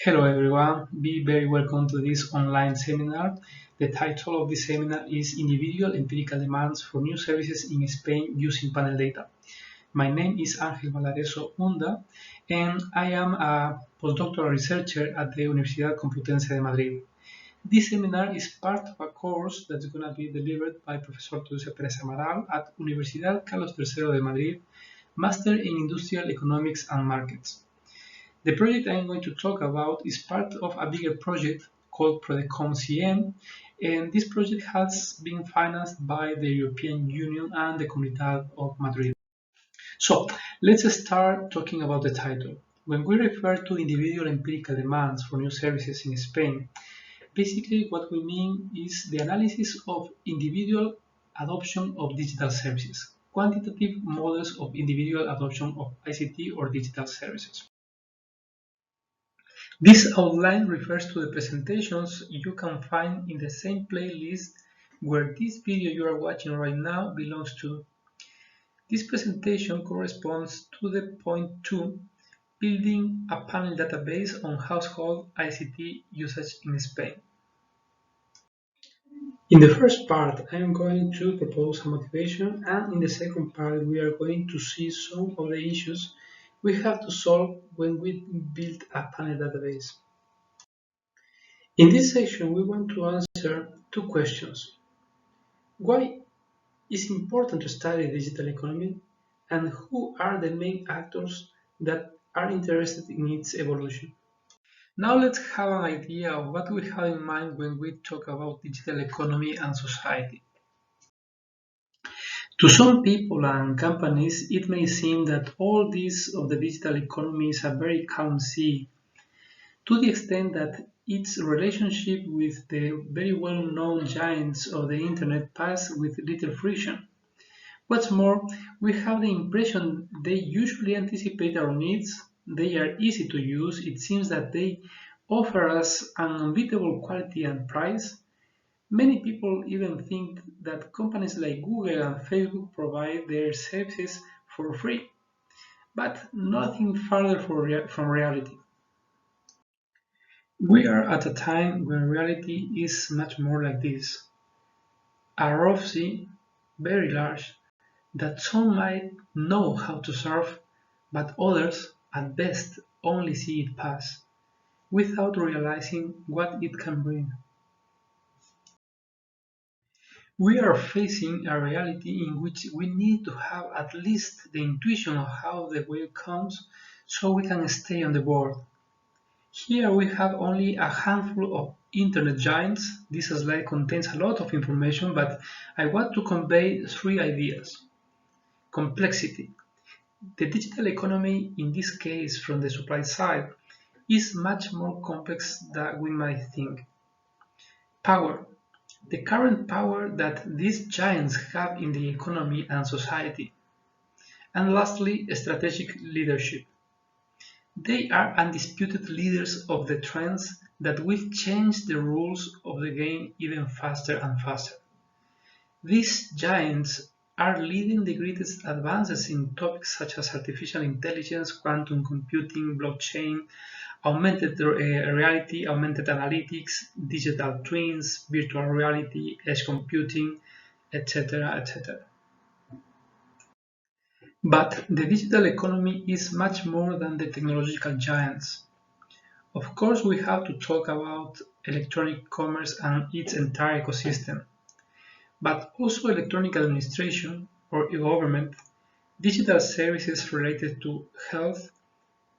Hello everyone, be very welcome to this online seminar. The title of this seminar is Individual Empirical Demands for New Services in Spain Using Panel Data. My name is Valarezo Unda and I am a postdoctoral researcher at the Universidad Complutense de Madrid. This seminar is part of a course that's going to be delivered by Professor José Pérez Amaral at Universidad Carlos III de Madrid, Master in Industrial Economics and Markets. The project I'm going to talk about is part of a bigger project called Prodecom CM, and this project has been financed by the European Union and the Comunidad of Madrid. So let's start talking about the title. When we refer to individual empirical demands for new services in Spain, basically what we mean is the analysis of individual adoption of digital services, quantitative models of individual adoption of ICT or digital services. This outline refers to the presentations you can find in the same playlist where this video you are watching right now belongs to. This presentation corresponds to the point 2, building a panel database on household ICT usage in Spain. In the first part, I am going to propose a motivation, and in the second part, we are going to see some of the issues we have to solve when we build a panel database. In this section, we want to answer two questions. Why is it important to study digital economy, and who are the main actors that are interested in its evolution? Now let's have an idea of what we have in mind when we talk about digital economy and society. To some people and companies, it may seem that all this of the digital economy is a very calm sea, to the extent that its relationship with the very well-known giants of the internet pass with little friction. What's more, we have the impression they usually anticipate our needs, they are easy to use, it seems that they offer us an unbeatable quality and price. Many people even think that companies like Google and Facebook provide their services for free, but nothing farther from reality. We are at a time when reality is much more like this. A rough sea, very large, that some might know how to surf, but others, at best, only see it pass, without realizing what it can bring. We are facing a reality in which we need to have at least the intuition of how the wave comes so we can stay on the board. Here we have only a handful of internet giants. This slide contains a lot of information, but I want to convey three ideas. Complexity. The digital economy, in this case from the supply side, is much more complex than we might think. Power. The current power that these giants have in the economy and society. And lastly, strategic leadership. They are undisputed leaders of the trends that will change the rules of the game even faster and faster. These giants are leading the greatest advances in topics such as artificial intelligence, quantum computing, blockchain, augmented reality, augmented analytics, digital twins, virtual reality, edge computing, etc., etc. But the digital economy is much more than the technological giants. Of course, we have to talk about electronic commerce and its entire ecosystem, but also electronic administration or e-government, digital services related to health,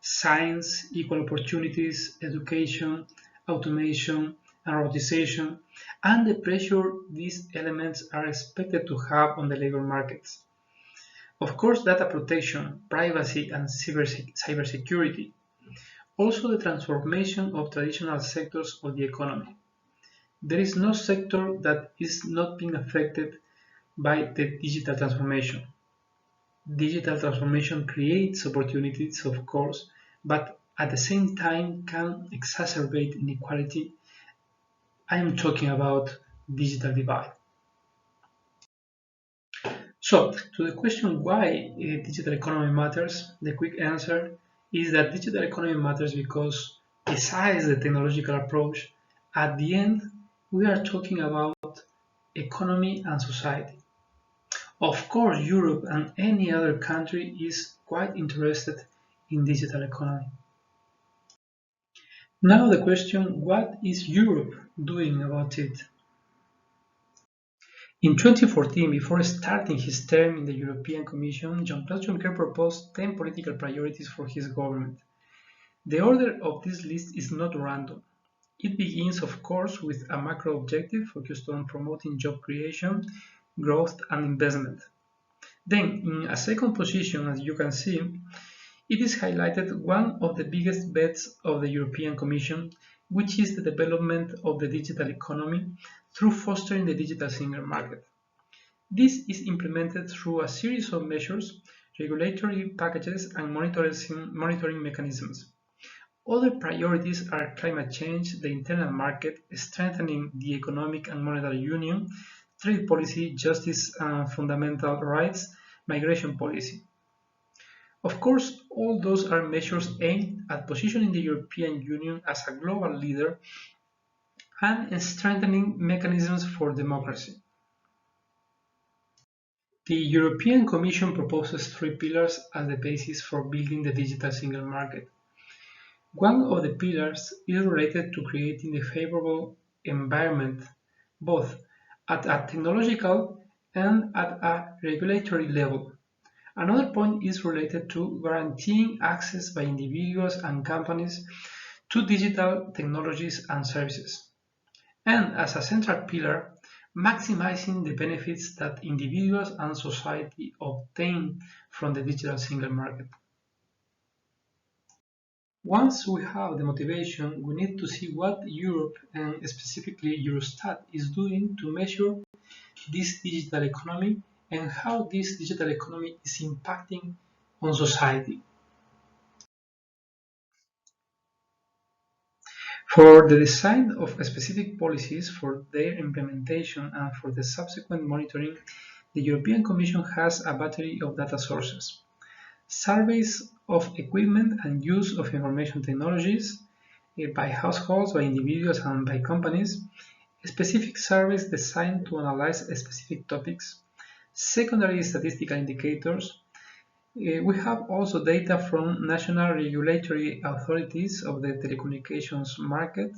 science, equal opportunities, education, automation, and robotization, and the pressure these elements are expected to have on the labor markets. Of course, data protection, privacy, and cybersecurity. Also the transformation of traditional sectors of the economy. There is no sector that is not being affected by the digital transformation. Digital transformation creates opportunities, of course, but at the same time can exacerbate inequality. I am talking about digital divide. So, to the question why digital economy matters, the quick answer is that digital economy matters because Besides the technological approach, at the end, we are talking about economy and society. Of course, Europe and any other country is quite interested in digital economy. Now the question, what is Europe doing about it? In 2014, before starting his term in the European Commission, Jean-Claude Juncker proposed 10 political priorities for his government. The order of this list is not random. It begins, of course, with a macro objective focused on promoting job creation, growth, and investment. Then, in a second position, as you can see, it is highlighted one of the biggest bets of the European Commission, which is the development of the digital economy through fostering the digital single market. This is implemented through a series of measures, regulatory packages, and monitoring mechanisms. Other priorities are climate change, the internal market, strengthening the economic and monetary union, trade policy, justice and fundamental rights, migration policy. Of course, all those are measures aimed at positioning the European Union as a global leader and strengthening mechanisms for democracy. The European Commission proposes three pillars as the basis for building the digital single market. One of the pillars is related to creating a favorable environment, both at a technological and at a regulatory level. Another point is related to guaranteeing access by individuals and companies to digital technologies and services. And as a central pillar, maximizing the benefits that individuals and society obtain from the digital single market. Once we have the motivation, we need to see what Europe and specifically Eurostat is doing to measure this digital economy and how this digital economy is impacting on society. For the design of specific policies for their implementation and for the subsequent monitoring, the European Commission has a battery of data sources. Surveys of equipment and use of information technologies by households, by individuals, and by companies, specific surveys designed to analyze specific topics, secondary statistical indicators. We have also data from national regulatory authorities of the telecommunications market,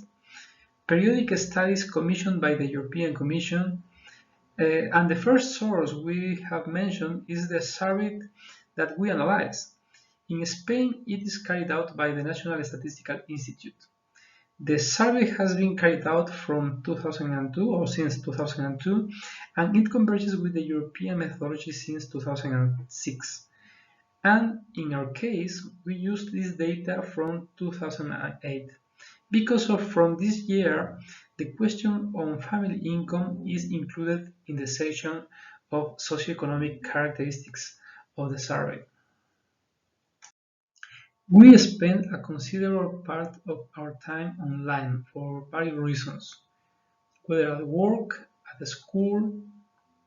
periodic studies commissioned by the European Commission, and the first source we have mentioned is the survey that we analyze. In Spain, it is carried out by the National Statistical Institute. The survey has been carried out from 2002 or since 2002, and it converges with the European methodology since 2006. And in our case, we used this data from 2008 because from this year, the question on family income is included in the section of socioeconomic characteristics of the survey. We spend a considerable part of our time online for various reasons, whether at work, at school,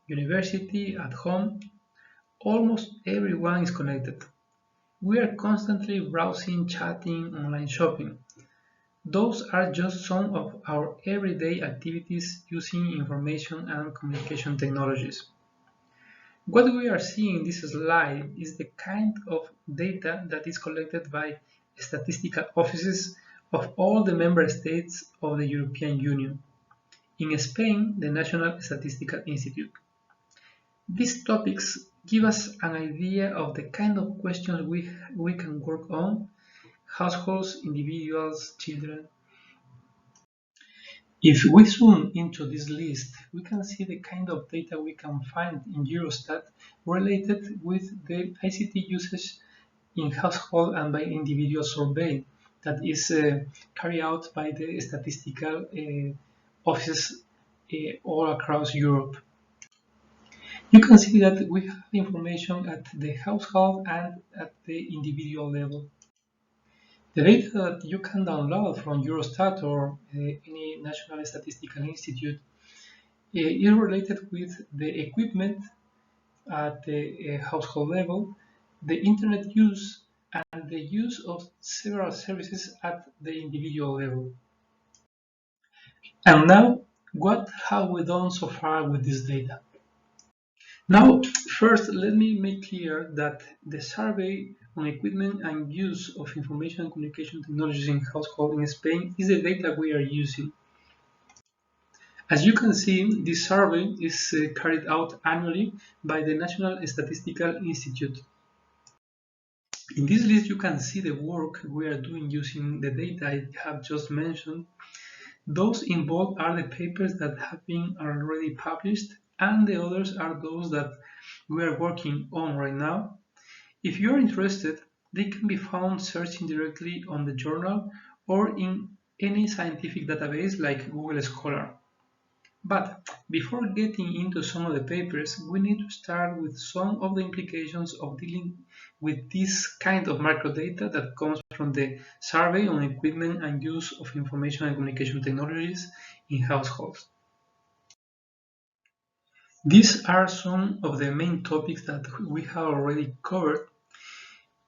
university, at home. Almost everyone is connected. We are constantly browsing, chatting, online shopping. Those are just some of our everyday activities using information and communication technologies. What we are seeing in this slide is the kind of data that is collected by statistical offices of all the member states of the European Union. In Spain, the National Statistical Institute. These topics give us an idea of the kind of questions we can work on: households, individuals, children. If we zoom into this list, we can see the kind of data we can find in Eurostat related with the ICT usage in household and by individual survey that is carried out by the statistical offices all across Europe. You can see that we have information at the household and at the individual level. The data that you can download from Eurostat or any national statistical institute is related with the equipment at the household level, the internet use and the use of several services at the individual level. And now, what have we done so far with this data? Now, first, let me make clear that the survey on equipment and use of information and communication technologies in households in Spain is the data we are using. As you can see, this survey is carried out annually by the National Statistical Institute. In this list, you can see the work we are doing using the data I have just mentioned. Those involved are the papers that have been already published, and the others are those that we are working on right now. If you are interested, they can be found searching directly on the journal or in any scientific database like Google Scholar. But before getting into some of the papers, we need to start with some of the implications of dealing with this kind of microdata that comes from the survey on equipment and use of information and communication technologies in households. These are some of the main topics that we have already covered.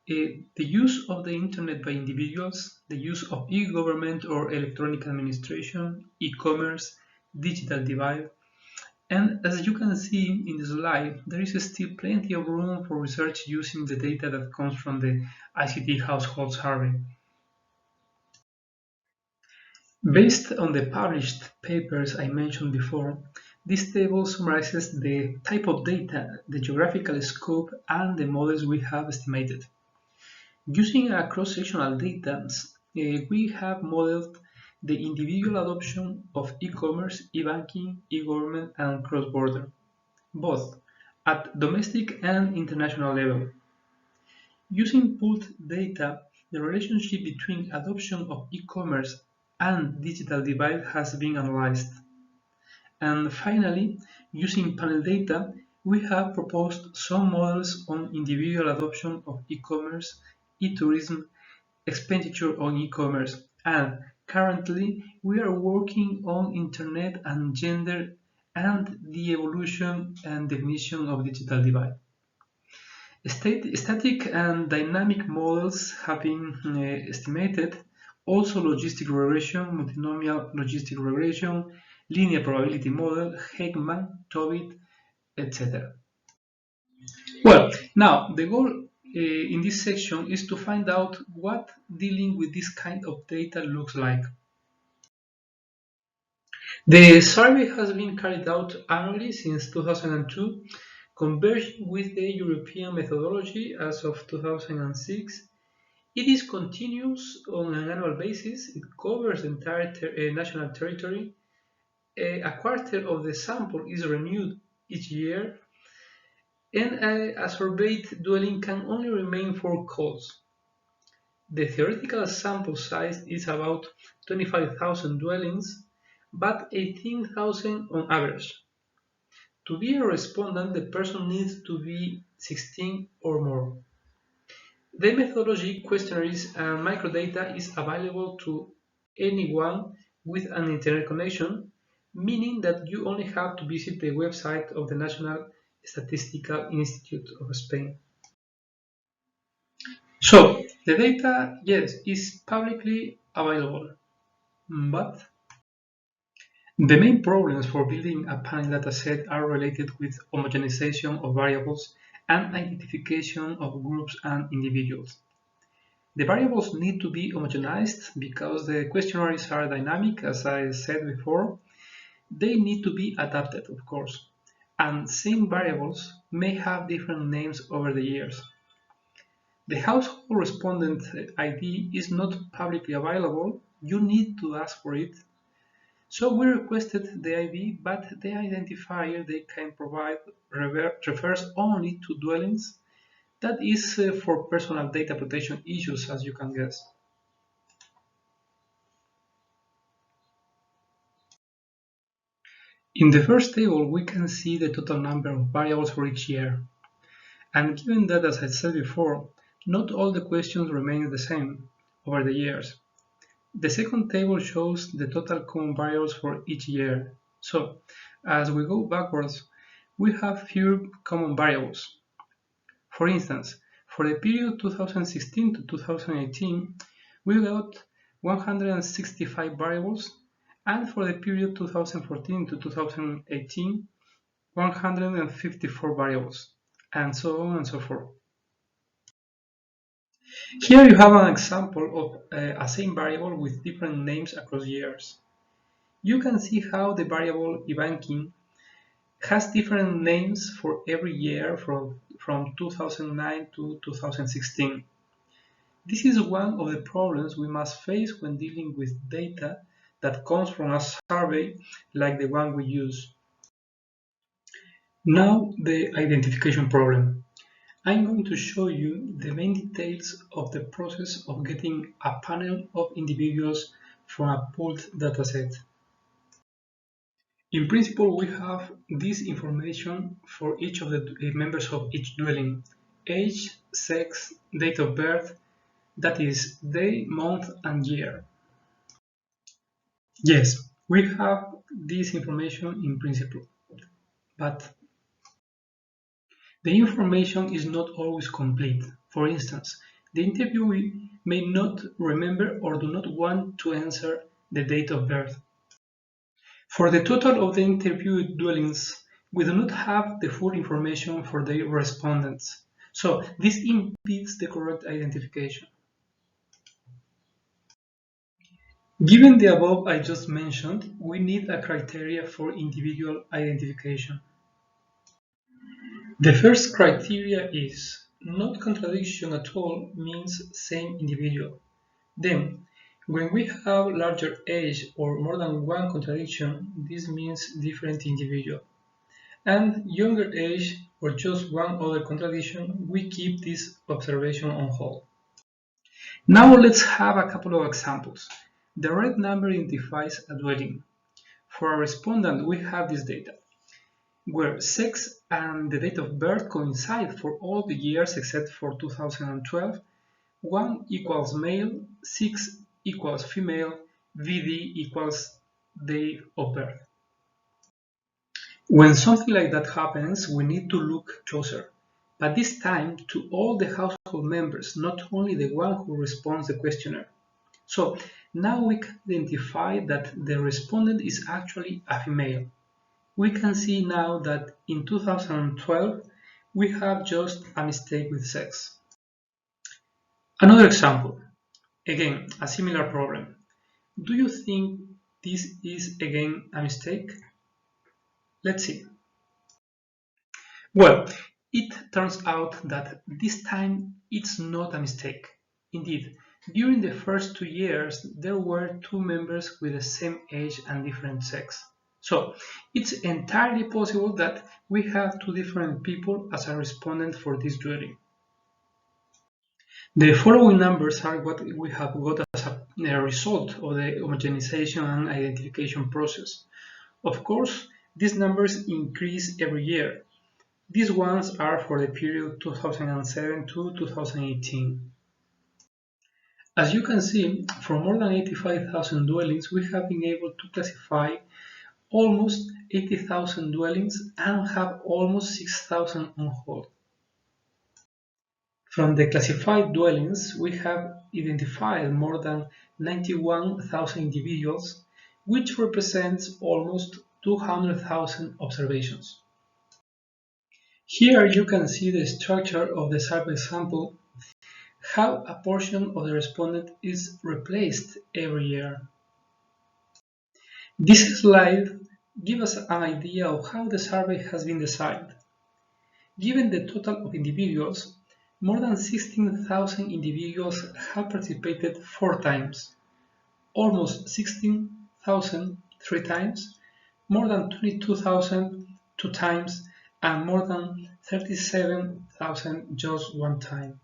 The use of the internet by individuals, the use of e-government or electronic administration, e-commerce, digital divide, and as you can see in the slide, there is still plenty of room for research using the data that comes from the ICT household survey. Based on the published papers I mentioned before, this table summarizes the type of data, the geographical scope, and the models we have estimated. Using a cross-sectional data, we have modeled the individual adoption of e-commerce, e-banking, e-government, and cross-border, both at domestic and international level. Using pooled data, the relationship between adoption of e-commerce and digital divide has been analyzed. And finally, using panel data, we have proposed some models on individual adoption of e-commerce, e-tourism, expenditure on e-commerce, and currently we are working on internet and gender and the evolution and definition of digital divide. Static and dynamic models have been estimated, also logistic regression, multinomial logistic regression, linear probability model, Heckman, Tobit, etc. Well, now the goal in this section is to find out what dealing with this kind of data looks like. The survey has been carried out annually since 2002, converging with the European methodology as of 2006. It is continuous on an annual basis. It covers the entire national territory. A quarter of the sample is renewed each year, and a surveyed dwelling can only remain 4 calls. The theoretical sample size is about 25,000 dwellings, but 18,000 on average. To be a respondent, the person needs to be 16 or more. The methodology, questionnaires, and microdata is available to anyone with an internet connection, meaning that you only have to visit the website of the National Statistical Institute of Spain. So, the data, yes, is publicly available, but the main problems for building a panel dataset are related with homogenization of variables and identification of groups and individuals. The variables need to be homogenized because the questionnaires are dynamic, as I said before. They need to be adapted, of course, and same variables may have different names over the years. The household respondent ID is not publicly available. You need to ask for it. So we requested the ID, but the identifier they can provide refers only to dwellings. That is for personal data protection issues, as you can guess. In the first table, we can see the total number of variables for each year. And given that, as I said before, not all the questions remain the same over the years. The second table shows the total common variables for each year. So, as we go backwards, we have fewer common variables. For instance, For the period 2016 to 2018, we got 165 variables, and for the period 2014 to 2018, 154 variables, and so on and so forth. Here you have an example of a same variable with different names across years. You can see how the variable ebanking has different names for every year from 2009 to 2016. This is one of the problems we must face when dealing with data that comes from a survey like the one we use. Now the identification problem. I'm going to show you the main details of the process of getting a panel of individuals from a pooled dataset. In principle, we have this information for each of the members of each dwelling: age, sex, date of birth, that is, day, month, and year. Yes, we have this information in principle, but the information is not always complete. For instance, the interviewee may not remember or do not want to answer the date of birth. For the total of the interviewed dwellings, we do not have the full information for the respondents, so this impedes the correct identification. Given the above I just mentioned, we need a criteria for individual identification. The first criteria is not contradiction at all means same individual. Then, when we have larger age or more than one contradiction, this means different individual. And younger age or just one other contradiction, we keep this observation on hold. Now let's have a couple of examples. The red number identifies a dwelling. For a respondent, we have this data, where sex and the date of birth coincide for all the years except for 2012. 1 equals male, 6 equals female, VD equals date of birth. When something like that happens, we need to look closer, but this time to all the household members, not only the one who responds the questionnaire. So now we can identify that the respondent is actually a female. We can see now that in 2012 we have just a mistake with sex. Another example, again a similar problem. Do you think this is again a mistake? Let's see. Well, it turns out that this time it's not a mistake. Indeed, during the first 2 years there were 2 members with the same age and different sex. So it's entirely possible that we have 2 different people as a respondent for this dwelling. The following numbers are what we have got as a result of the homogenization and identification process. Of course, these numbers increase every year. These ones are for the period 2007 to 2018. As you can see, for more than 85,000 dwellings, we have been able to classify almost 80,000 dwellings and have almost 6,000 on hold. From the classified dwellings, we have identified more than 91,000 individuals, which represents almost 200,000 observations. Here you can see the structure of the survey sample, how a portion of the respondent is replaced every year. This slide gives us an idea of how the survey has been designed. Given the total of individuals, more than 16,000 individuals have participated 4 times, almost 16,000 3 times, more than 22,000 2 times, and more than 37,000 just 1 time.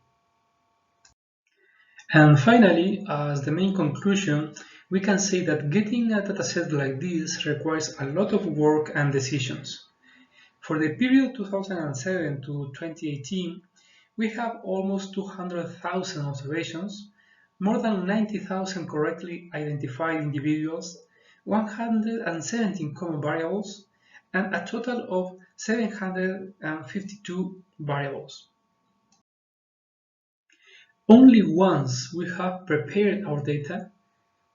And finally, as the main conclusion, we can say that getting a dataset like this requires a lot of work and decisions. For the period 2007 to 2018, we have almost 200,000 observations, more than 90,000 correctly identified individuals, 117 common variables, and a total of 752 variables. Only once we have prepared our data,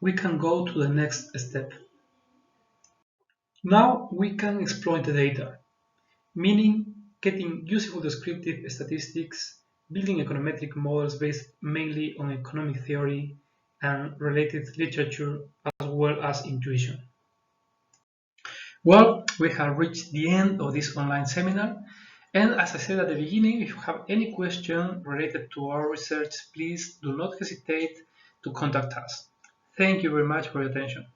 we can go to the next step. Now we can exploit the data, meaning getting useful descriptive statistics, building econometric models based mainly on economic theory and related literature as well as intuition. Well, we have reached the end of this online seminar. And as I said at the beginning, if you have any question related to our research, please do not hesitate to contact us. Thank you very much for your attention.